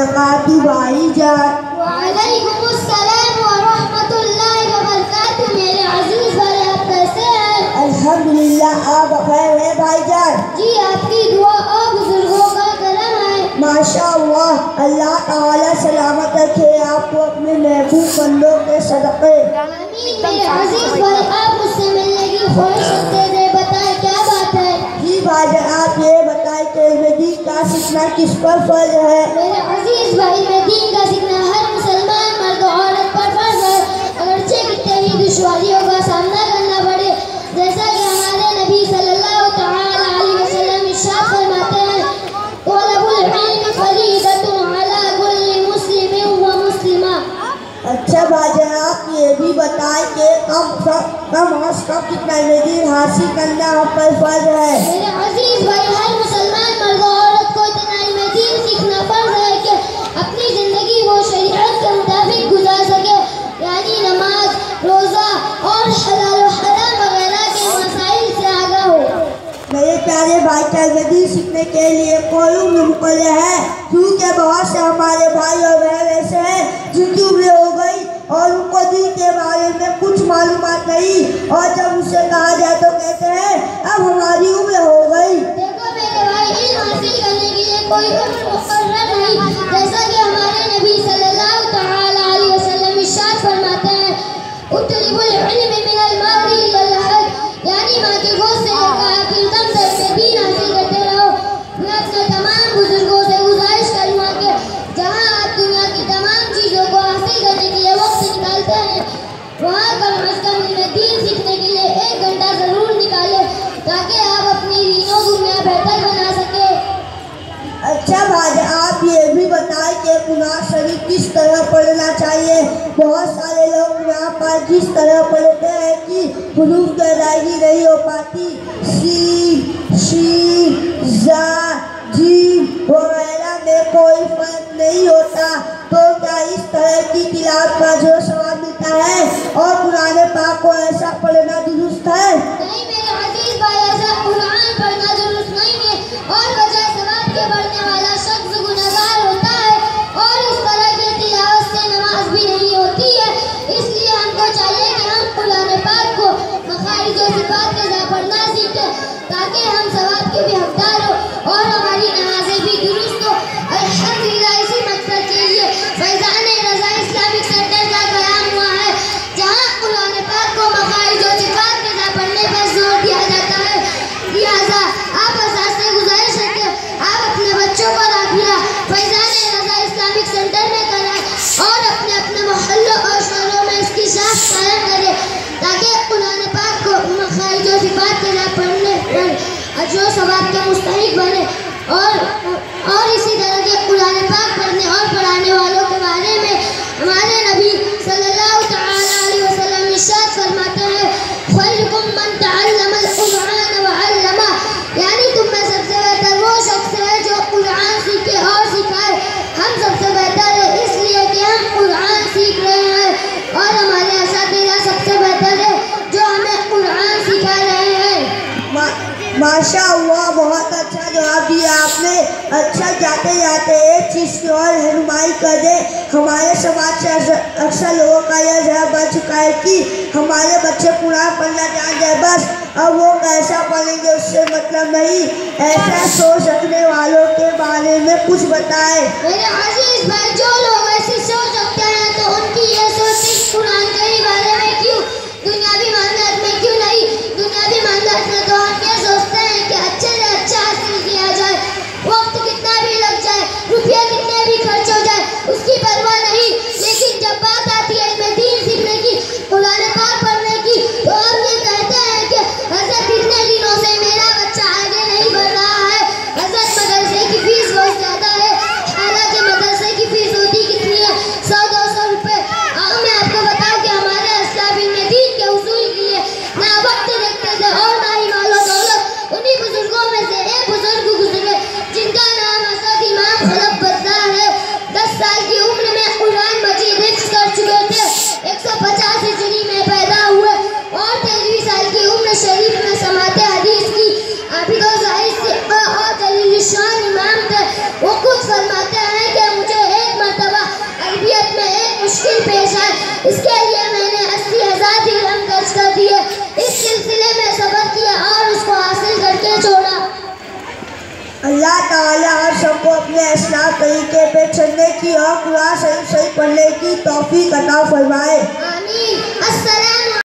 बरकातुहू भाईजान। वालेकुमुस्सलाम व रहमतुल्लाहि व बरकातुहू। मेरे अजीज भाई, आप कैसे हैं? अल्हम्दुलिल्लाह, आप बखैर हैं भाईजान? जी, आपकी दुआ और बुजुर्गों का करम है। माशाअल्लाह, अल्लाह ताला सलामत रखे आपको अपने महबूब बंदों के सदक़े। आमीन। मेरे अजीज भाई, आप मुझसे मिलने की ख्वाहिश रखते थे, बताएं क्या बात है? जी भाईजान, आप ये बताएं कि दीन का सीखना किस पर फर्ज है? मेरे अजीज भाई, में दीन का सीखना हर मुसलमान मर्द और औरत पर फर्ज है, अगरचे कितने भी दुश्वारियों का सामना करना पड़े। जैसा कि हमारे नबी सल्लल्लाहु तआला अलैहि वसल्लम इरशाद फरमाते हैं, तलबुल इल्म फरीदतुन अला कुल्ली मुस्लिमिन व मुस्लिमा। अच्छा भाईजान, आप ये भी बताएं कि कम अज़ कम कितना दीन हासिल करना हम पर फर्ज है? मेरे अजीज भाई, हर मुसलमान मर्द और औरत को इतना इल्म दीन सीखना फर्ज है कि अपनी जिंदगी वो शरीयत के मुताबिक गुजार सके, यानी नमाज, रोजा और हलाल व हराम वगैरह के मसाइल से आगाह हो। मेरे प्यारे भाई, दीन सीखने के लिए कोई उम्र मुकर्रर है? क्योंकि बहुत से हमारे भाई और बहन ऐसे हैं जिनकी उम्र हो गई और उनको दीन के बारे में कुछ मालूमात नहीं, और जब उससे कहा जाए तो कहते हैं अब हमारी उम्र हो गई। देखो मेरे भाई, इल्म हासिल करने के लिए कोई उम्र मुकर्रर नहीं। जैसा कि हमारे नबी सल्लल्लाहु तआला अलैहि वसल्लम इरशाद फरमाते हैं, उतलिबुल इल्म मिनल महदी इलल हद, यानी माँ के गोद से लेकर आखिर दम तक में दीन हासिल करते रहो। मैं अपने तमाम बुजुर्गों से गुजारिश करूँगा कि जहाँ आप दुनिया की तमाम चीज़ों को हासिल करने के लिए वक्त निकालते हैं, वहाँ कम अज़ कम उनमें दीन सीखने के लिए 1 घंटा ज़रूर निकालें, ताकि आप अपनी दीनों दुनिया बेहतर बना सके। अच्छा भाई, आप ये भी बताएं कि कुरान शरीफ किस तरह पढ़ना चाहिए? बहुत सारे लोग कुरान पर जिस तरह पढ़ते हैं कि हुरूफ की अदायगी नहीं हो पाती, सीन, शीन, जा, जीम वगैरह में कोई फर्क नहीं होता, तो क्या इस तरह की तिलावत का जो सवाब मिलता है और कुरान पाक को ऐसा पढ़ना दुरुस्त है? नहीं मेरे अजीज भाई, ऐसा कुरान पढ़ना दुरुस्त नहीं है, और बजाय सवाब के पढ़ने वाला शख्स गुनहगार होता है, और इस तरह की तिलावत से नमाज भी नहीं होती है। इसलिए हमको चाहिए कि हम कुरान पाक को मखारिज और सिफात के साथ पढ़ना सीखें, ताकि हम सवाब के भी हकदार हो और हमारी नमाजें भी दुरुस्त हो। अल्हम्दुलिल्लाह, इसी मकसद के लिए फैज़ान रज़ा इस्लामिक सेंटर का क़याम हुआ है, जहाँ कुरान पाक को मखारिज और सिफात के साथ पढ़ने पर जोर दिया जाता है। लिहाजा आप अज़ाज़ से गुजारिश है कि आप अपने बच्चों को दाखिला फैज़ान रज़ा इस्लामिक सेंटर में कराएं और अपने अपने मोहल्लों और शहरों में इसकी शाख कायम करें, ताकि कुरान पाक को मखारिज और सिफात के साथ पढ़ने पर अजर सवाब के मुस्तहिक बने। और इसी तरह के कुरान पाक पढ़ने और पढ़ाने वालों के बारे में हमारे नबी सल्लल्लाहु तआला अलैहि वसल्लम इरशाद फरमाते हैं, खैरुकुम मन तअल्लमल कुरान व अल्लमा, यानी तुम में सबसे बेहतर वो शख्स है जो कुरान सीखे और सिखाए। हम सबसे बेहतर है इसलिए कि हम कुरान सीख रहे हैं, और हमारे असातिज़ा सबसे बेहतर है जो हमें कुरान सिखा रहे हैं। माशाअल्लाह, बहुत अच्छा जवाब दिया आपने। अच्छा, जाते जाते एक चीज़ की और रहनुमाई कर दे। हमारे समाज से अक्सर लोगों का यह जवाब बन चुका है कि हमारे बच्चे कुरान पढ़ना जान जाए बस, अब वो कैसा पढ़ेंगे उससे मतलब नहीं। ऐसा सोच रखने वालों के बारे में कुछ बताएं। मेरे अजीज भाई, जो लोग ऐसी सोच रखते हैं तो उनकी ये सोच कुरान के ही बारे में क्यों, दुनियावी मामलात में क्यों नहीं? दुनियावी मामलात में तो हम ये सोचते हैं कि अच्छे से अच्छा हासिल किया जाए, वक्त कितना भी लग जाए, रुपया कितने भी खर्च हो जाए, उसकी परवाह नहीं। लेकिन जब बात आती है इल्म दीन सीखने की, कुरान पाक पढ़ने की, तो हम ये कहते हैं कि हज़रत इतने दिनों से मेरा बच्चा आगे नहीं बढ़ रहा है, हज़रत मदरसे की फीस बहुत ज़्यादा है, हालांकि मदरसे की फीस ताला हर सबको अपने इस्लाम तरीके पे चलने की और कुरान शरीफ सही पढ़ने की तौफीक अता फरमाए। आमीन। अस्सलाम